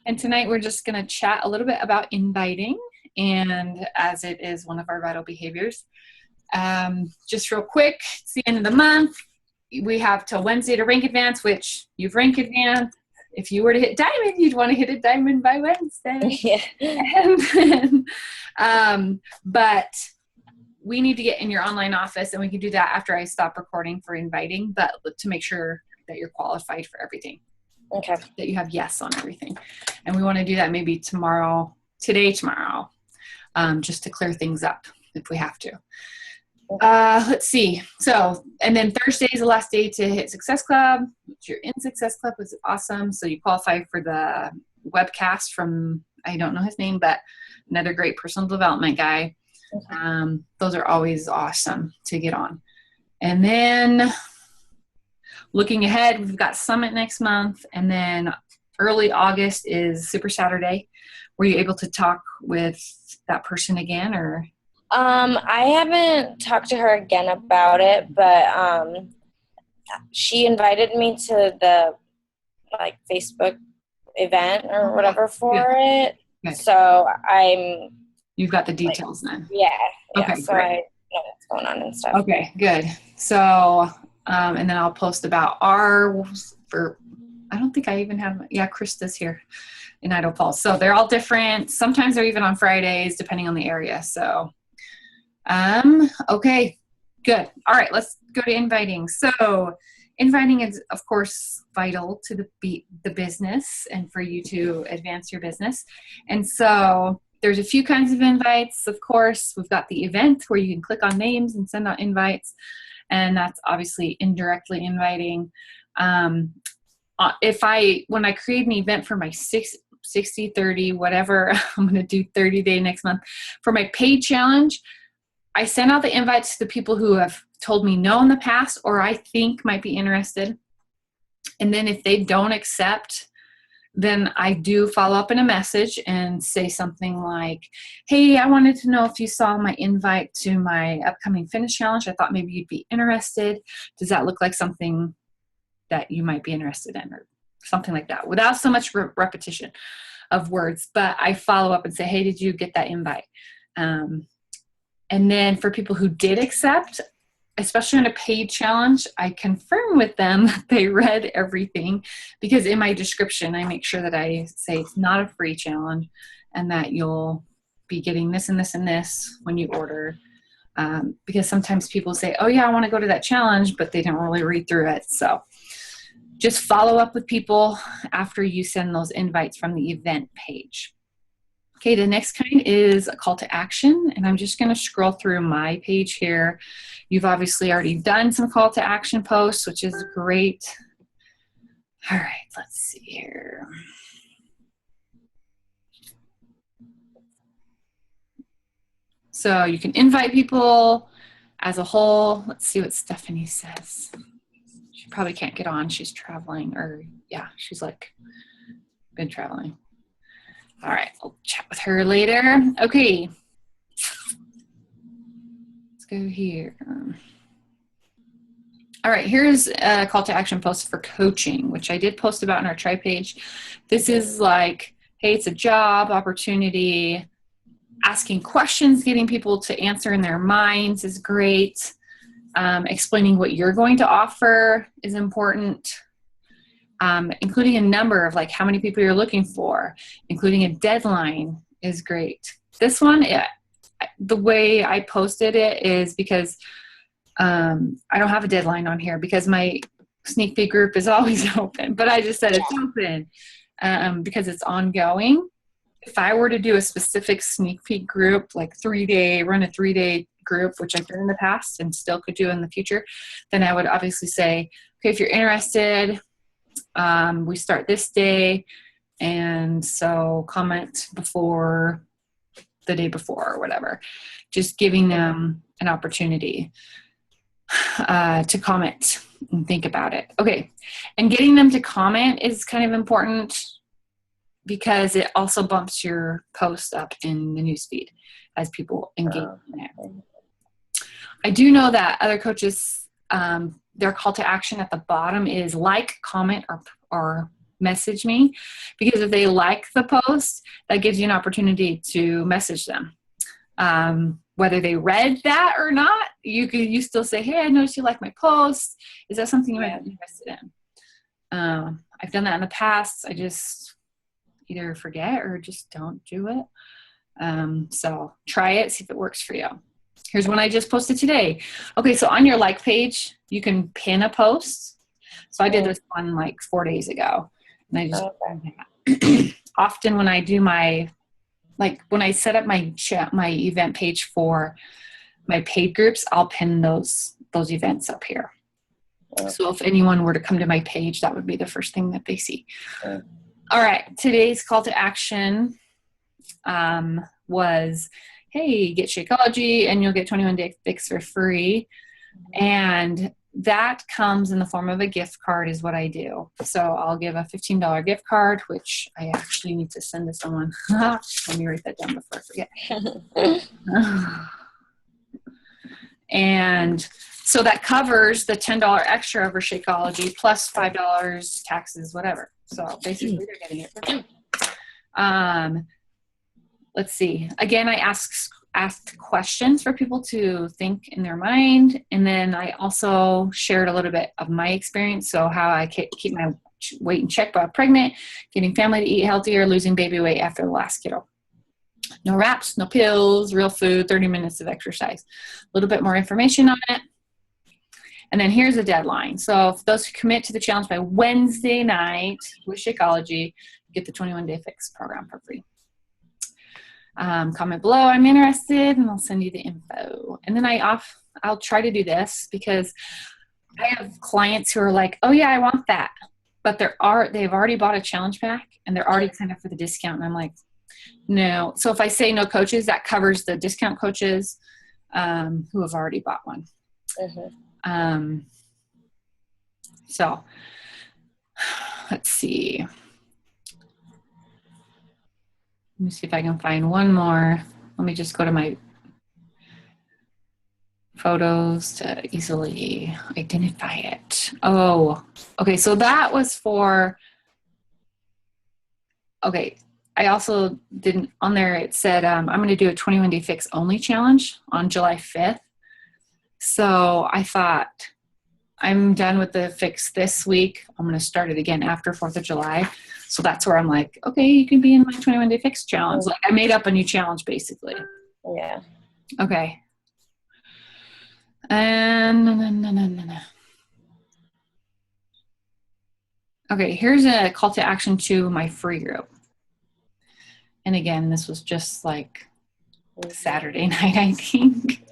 And tonight we're just going to chat a little bit about inviting, and as it is one of our vital behaviors. Just real quick, it's the end of the month. We have till Wednesday to rank advance, which you've rank advanced. If you were to hit diamond, you'd want to hit a diamond by Wednesday. Yeah. But we need to get in your online office, and we can do that after I stop recording for inviting, but to make sure that you're qualified for everything. Okay. That you have yes on everything. And we want to do that maybe tomorrow, just to clear things up if we have to. Let's see. So, and then Thursday is the last day to hit Success Club. If you're in Success Club, it's awesome. So you qualify for the webcast from, I don't know his name, but another great personal development guy. Okay. Those are always awesome to get on. And then looking ahead, we've got Summit next month. And then early August is Super Saturday. Were you able to talk with that person again, or? I haven't talked to her again about it, but she invited me to the Facebook event or whatever for it. Okay. So You've got the details then. Yeah. Okay, so great. I know what's going on and stuff. Okay, good. So, and then I'll post about I don't think I even have, Krista's here in Idaho Falls. So they're all different. Sometimes they're even on Fridays, depending on the area. So, okay, good. All right, let's go to inviting. So inviting is, of course, vital to the business and for you to advance your business. And so there's a few kinds of invites. Of course, we've got the event where you can click on names and send out invites. And that's obviously indirectly inviting. When I create an event for my 60, 30, whatever, I'm going to do 30-day next month. For my paid challenge, I send out the invites to the people who have told me no in the past or I think might be interested. And then if they don't accept, then I do follow up in a message and say something like, hey, I wanted to know if you saw my invite to my upcoming fitness challenge. I thought maybe you'd be interested. Does that look like something that you might be interested in, or something like that, without so much repetition of words? But I follow up and say, hey, did you get that invite? And then for people who did accept, especially on a paid challenge, I confirm with them that they read everything, because in my description, I make sure that I say it's not a free challenge and that you'll be getting this and this and this when you order. Because sometimes people say, oh yeah, I want to go to that challenge, but they don't really read through it. So just follow up with people after you send those invites from the event page. Okay, the next kind is a call to action, and I'm just going to scroll through my page here. You've obviously already done some call to action posts, which is great. All right, let's see here. So you can invite people as a whole. Let's see what Stephanie says. She probably can't get on. She's traveling, or yeah, she's been traveling. All right, I'll chat with her later. Okay, let's go here. All right, here's a call to action post for coaching, which I did post about on our tribe page. This is like, hey, it's a job opportunity. Asking questions, getting people to answer in their minds is great. Explaining what you're going to offer is important. Including a number of how many people you're looking for, including a deadline is great. This one, the way I posted it is because I don't have a deadline on here because my sneak peek group is always open, but I just said it's open because it's ongoing. If I were to do a specific sneak peek group, run a 3-day group, which I've done in the past and still could do in the future, then I would obviously say, okay, if you're interested, we start this day, and so comment before the day before or whatever, just giving them an opportunity to comment and think about it. Okay, and getting them to comment is kind of important because it also bumps your post up in the newsfeed as people engage in it. I do know that other coaches, their call to action at the bottom is like, comment, or message me, because if they like the post, that gives you an opportunity to message them. Whether they read that or not, you still say, hey, I noticed you like my post. Is that something you might be interested in? I've done that in the past. I just either forget or just don't do it. So try it, see if it works for you. Here's one I just posted today. Okay, so on your like page, you can pin a post. So I did this one like 4 days ago. And I just often when I do when I set up my event page for my paid groups, I'll pin those events up here. So if anyone were to come to my page, that would be the first thing that they see. All right, today's call to action was, hey, get Shakeology and you'll get 21 Day Fix for free. And that comes in the form of a gift card is what I do. So I'll give a $15 gift card, which I actually need to send to someone. Let me write that down before I forget. And so that covers the $10 extra over Shakeology plus $5 taxes, whatever. So basically they're getting it for free. Let's see. Again, I asked questions for people to think in their mind. And then I also shared a little bit of my experience. So how I keep my weight in check while pregnant, getting family to eat healthier, losing baby weight after the last kiddo. No wraps, no pills, real food, 30 minutes of exercise. A little bit more information on it. And then here's a deadline. So for those who commit to the challenge by Wednesday night with Shakeology, get the 21 Day Fix program for free. Comment below, I'm interested, and I'll send you the info. And then I'll try to do this because I have clients who are like, oh yeah, I want that. But they've already bought a challenge pack and they're already signed up for the discount. And I'm like, no. So if I say no coaches, that covers the discount coaches who have already bought one. So let's see. Let me see if I can find one more. Let me just go to my photos to easily identify it. Oh, okay. So that was for, okay. I also didn't, on there it said, I'm going to do a 21 Day Fix only challenge on July 5th. So I thought, I'm done with the fix this week. I'm going to start it again after 4th of July. So that's where I'm like, okay, you can be in my 21 Day Fix challenge. Like I made up a new challenge basically. Yeah. Okay. And okay, here's a call to action to my free group. And again, this was just like Saturday night, I think.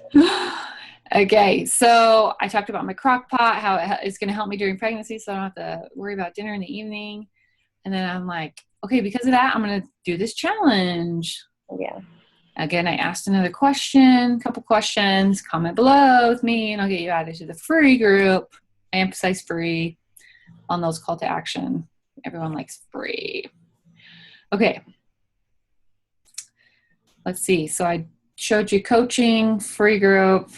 Okay, so I talked about my crock pot, how it's going to help me during pregnancy so I don't have to worry about dinner in the evening. And then I'm like, okay, because of that, I'm going to do this challenge. Yeah. Again, I asked another question, couple questions, comment below with me, and I'll get you added to the free group. I emphasize free on those call to action. Everyone likes free. Okay. Let's see. So I showed you coaching, free group.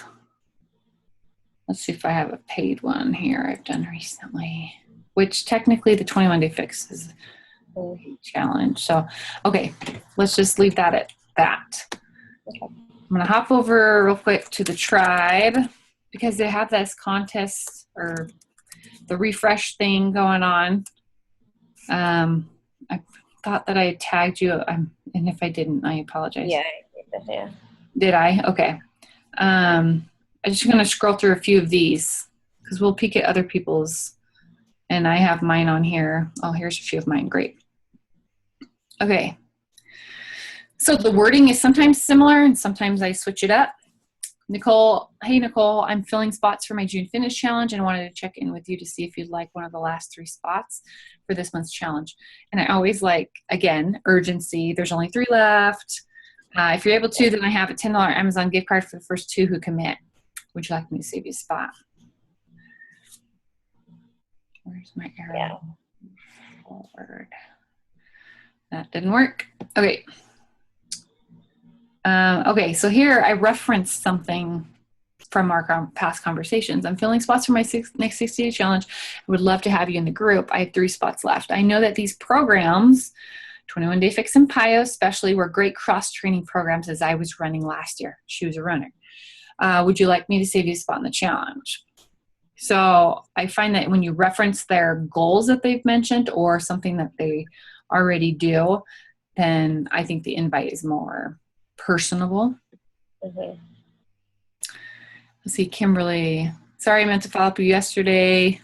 Let's see if I have a paid one here I've done recently, which technically the 21 Day Fix is a challenge. So, okay, let's just leave that at that. Okay. I'm going to hop over real quick to the tribe because they have this contest or the refresh thing going on. I thought that I had tagged you, and if I didn't, I apologize. Yeah. Did I? Okay. I'm just going to scroll through a few of these because we'll peek at other people's, and I have mine on here. Oh, here's a few of mine. Great. Okay. So the wording is sometimes similar and sometimes I switch it up. Nicole, hey Nicole, I'm filling spots for my June Finish Challenge and I wanted to check in with you to see if you'd like one of the last 3 spots for this month's challenge. And I always like, again, urgency. There's only 3 left. If you're able to, then I have a $10 Amazon gift card for the first 2 who commit. Would you like me to save you a spot? Where's my arrow? Yeah. Forward. That didn't work. Okay. Okay, so here I referenced something from our past conversations. I'm filling spots for my next 60-day challenge. I would love to have you in the group. I have 3 spots left. I know that these programs, 21 Day Fix and PIO especially, were great cross-training programs as I was running last year. She was a runner. Would you like me to save you a spot in the challenge? So I find that when you reference their goals that they've mentioned or something that they already do, then I think the invite is more personable. Mm-hmm. Let's see, Kimberly. Sorry, I meant to follow up with you yesterday.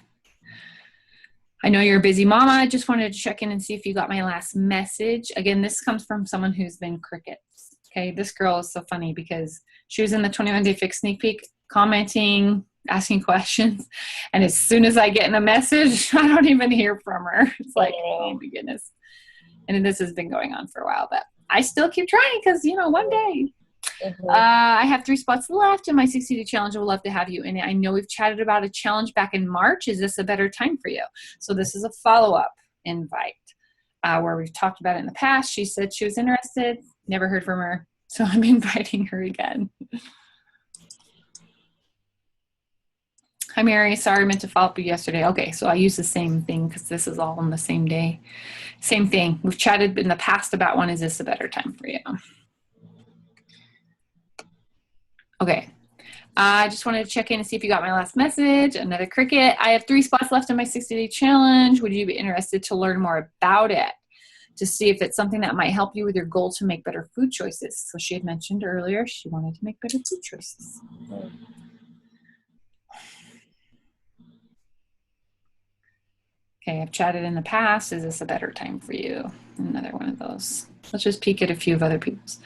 I know you're a busy mama. I just wanted to check in and see if you got my last message. Again, this comes from someone who's been crickets. Okay, this girl is so funny because she was in the 21 Day Fix sneak peek commenting, asking questions. And as soon as I get in a message, I don't even hear from her. It's like, oh my goodness. And this has been going on for a while, but I still keep trying because, one day. Mm-hmm. I have 3 spots left in my 60-day challenge. I would love to have you in it. I know we've chatted about a challenge back in March. Is this a better time for you? So this is a follow-up invite where we've talked about it in the past. She said she was interested. Never heard from her. So I'm inviting her again. Hi, Mary. Sorry, I meant to follow up with you yesterday. Okay, so I use the same thing because this is all on the same day. Same thing. We've chatted in the past about when is this a better time for you? Okay. I just wanted to check in and see if you got my last message. Another cricket. I have 3 spots left in my 60-day challenge. Would you be interested to learn more about it? To see if it's something that might help you with your goal to make better food choices. So she had mentioned earlier she wanted to make better food choices. Okay, I've chatted in the past. Is this a better time for you? Another one of those. Let's just peek at a few of other people's.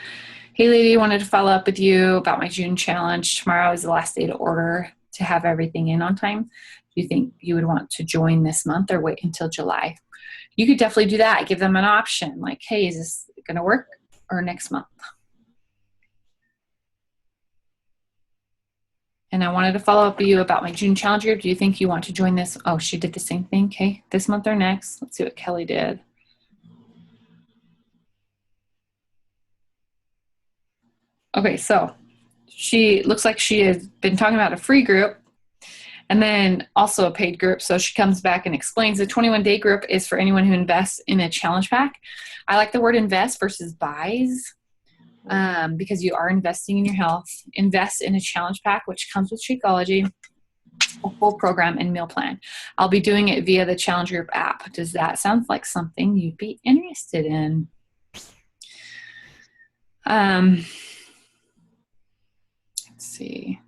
Hey, lady, wanted to follow up with you about my June challenge. Tomorrow is the last day to order to have everything in on time. Do you think you would want to join this month or wait until July? You could definitely do that. Give them an option. Like, hey, is this going to work or next month? And I wanted to follow up with you about my June challenge group. Do you think you want to join this? Oh, she did the same thing. Okay, this month or next. Let's see what Kelly did. Okay, so she looks like she has been talking about a free group and then also a paid group. So she comes back and explains the 21-day group is for anyone who invests in a challenge pack. I like the word invest versus buys. Because you are investing in your health. Invest in a challenge pack, which comes with Shakeology, a full program, and meal plan. I'll be doing it via the Challenge Group app. Does that sound like something you'd be interested in? Let's see.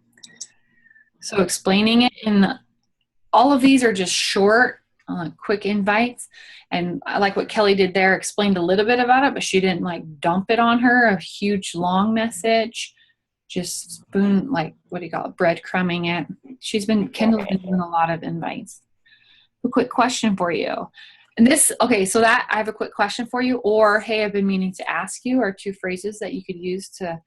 So explaining it in all of these are just short, quick invites. And I like what Kelly did there, explained a little bit about it, but she didn't like dump it on her, a huge long message, just spoon, like, what do you call it, breadcrumbing it. Kendall's been doing a lot of invites. A quick question for you. And this, okay, so that I have a quick question for you, or, hey, I've been meaning to ask you, are 2 phrases that you could use to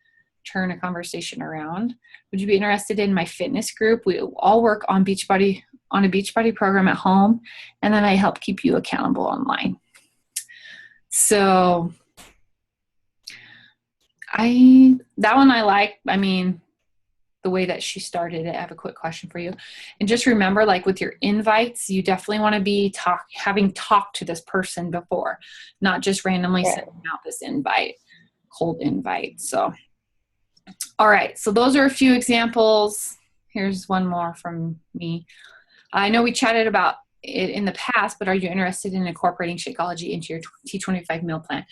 turn a conversation around. Would you be interested in my fitness group? We all work on a Beachbody program at home, and then I help keep you accountable online. So that one I like. I mean, the way that she started it. I have a quick question for you. And just remember, like with your invites, you definitely want to be having talked to this person before, not just randomly sending out this invite, cold invite. So, all right. So those are a few examples. Here's one more from me. I know we chatted about it in the past, but are you interested in incorporating Shakeology into your T25 meal plan?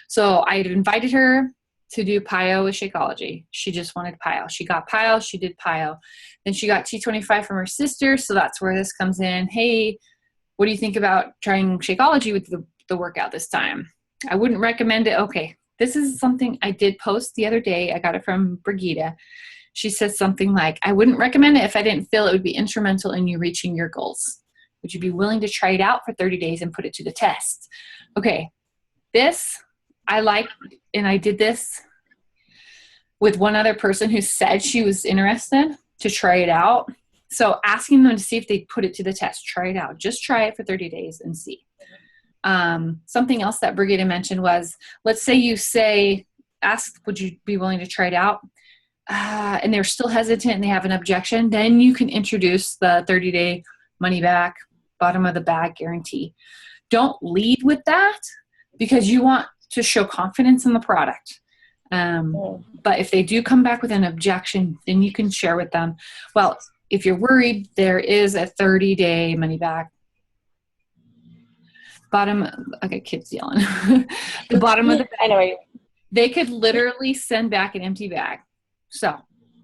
So I had invited her to do PIO with Shakeology. She just wanted PIO. She got PIO. She did PIO. Then she got T25 from her sister. So that's where this comes in. Hey, what do you think about trying Shakeology with the workout this time? I wouldn't recommend it. Okay. This is something I did post the other day. I got it from Brigida. She says something like, I wouldn't recommend it if I didn't feel it would be instrumental in you reaching your goals. Would you be willing to try it out for 30 days and put it to the test? Okay. This I like, and I did this with one other person who said she was interested to try it out. So asking them to see if they put it to the test, try it out. Just try it for 30 days and see. Something else that Brigida mentioned was, let's say you ask, would you be willing to try it out? and they're still hesitant and they have an objection, then you can introduce the 30-day money back, bottom of the bag guarantee. Don't lead with that because you want to show confidence in the product. But if they do come back with an objection, then you can share with them, well, if you're worried, there is a 30-day money back. Okay, kids yelling. The bottom of the bag. Anyway, They could literally send back an empty bag. So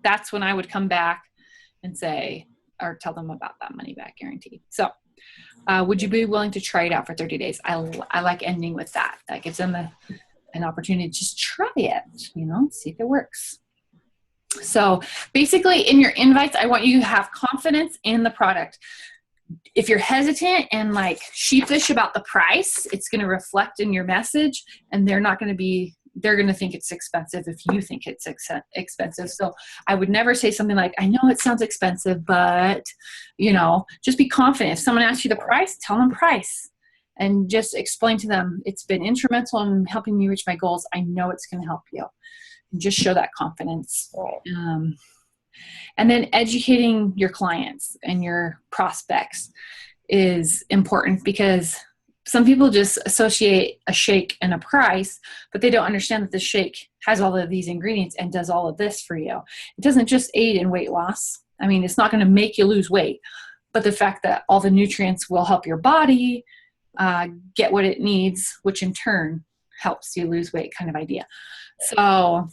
that's when I would come back and say, or tell them about that money back guarantee. So would you be willing to try it out for 30 days? I like ending with that. That gives them an opportunity to just try it, see if it works. So basically in your invites, I want you to have confidence in the product. If you're hesitant and like sheepish about the price, it's going to reflect in your message, and they're going to think it's expensive if you think it's expensive. So I would never say something like, I know it sounds expensive, but just be confident. If someone asks you the price, tell them price and just explain to them, it's been instrumental in helping me reach my goals. I know it's going to help you. And just show that confidence. And then educating your clients and your prospects is important, because some people just associate a shake and a price, but they don't understand that the shake has all of these ingredients and does all of this for you. It doesn't just aid in weight loss. I mean, it's not going to make you lose weight, but the fact that all the nutrients will help your body get what it needs, which in turn helps you lose weight, kind of idea. So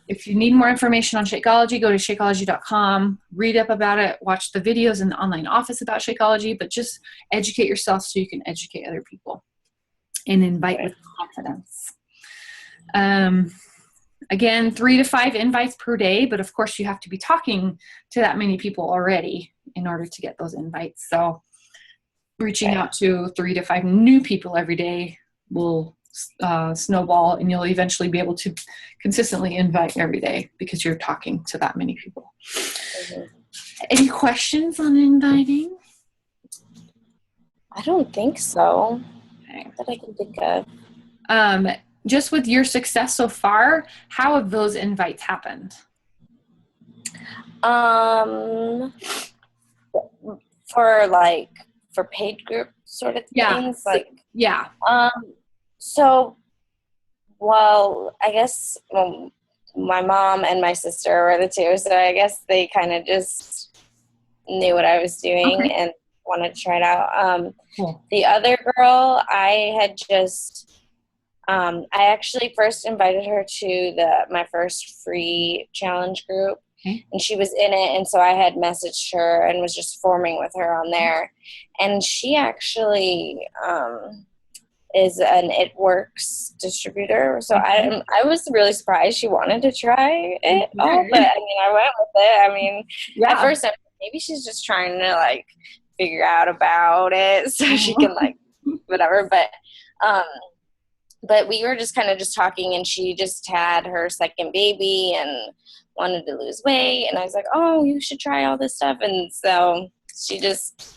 if you need more information on Shakeology, go to Shakeology.com, read up about it, watch the videos in the online office about Shakeology, but just educate yourself so you can educate other people and invite with confidence. Again, 3 to 5 invites per day, but of course you have to be talking to that many people already in order to get those invites. So reaching out to 3 to 5 new people every day will snowball, and you'll eventually be able to consistently invite every day because you're talking to that many people. Any questions on inviting? I don't think so. Okay. That I can think of. Just with your success so far, how have those invites happened? For paid group sort of things, yeah. So, I guess my mom and my sister were the two, so I guess they kind of just knew what I was doing and wanted to try it out. Cool. The other girl, I had just, I actually first invited her to my first free challenge group. Okay. And she was in it, and so I had messaged her and was just forming with her on there. And she actually is an It Works distributor. So I was really surprised she wanted to try it all, but I went with it. At first maybe she's just trying to figure out about it so she can whatever. But we were just kind of just talking, and she just had her second baby and wanted to lose weight. And I was like, oh, you should try all this stuff. And so she just,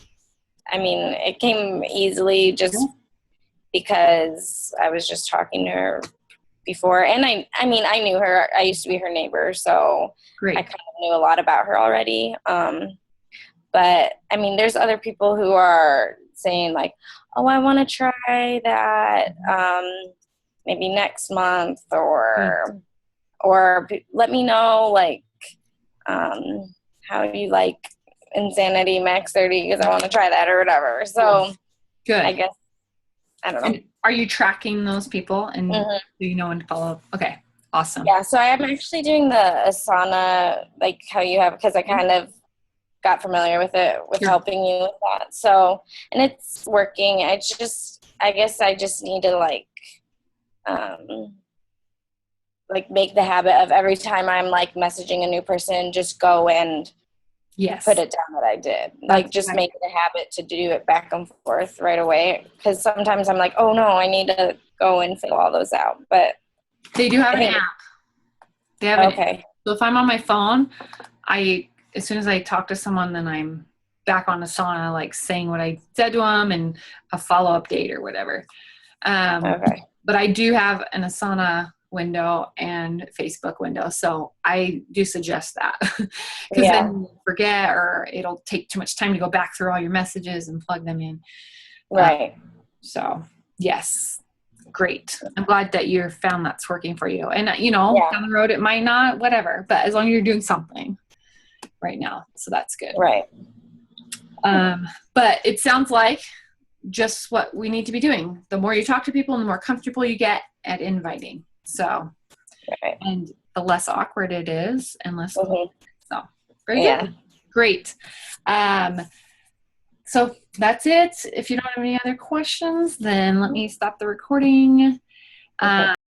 it came easily just because I was just talking to her before. And I knew her. I used to be her neighbor, so Great. I kind of knew a lot about her already. But there's other people who are saying oh, I want to try that maybe next month, or let me know how you like Insanity Max 30 because I want to try that or whatever. So good. I guess, I don't know. And are you tracking those people, and do you know when to follow up? Okay, awesome. Yeah, so I'm actually doing the Asana, how you have, because I kind of got familiar with it, with helping you with that. So, and it's working. I guess I just need to make the habit of every time I'm messaging a new person, just go and put it down that I did. Just make it a habit to do it back and forth right away. Because sometimes I'm like, oh no, I need to go and fill all those out. But they do have an app. They have an app. So if I'm on my phone, as soon as I talk to someone, then I'm back on Asana, saying what I said to them and a follow-up date or whatever. But I do have an Asana window and Facebook window. So I do suggest that because then you forget, or it'll take too much time to go back through all your messages and plug them in. Right. So yes, great. I'm glad that you found that's working for you. And down the road it might not, whatever, but as long as you're doing something right now. So that's good. Right. But it sounds like just what we need to be doing. The more you talk to people, the more comfortable you get at inviting. So, and the less awkward it is and less cool. So very good. Great. So that's it. If you don't have any other questions, then let me stop the recording.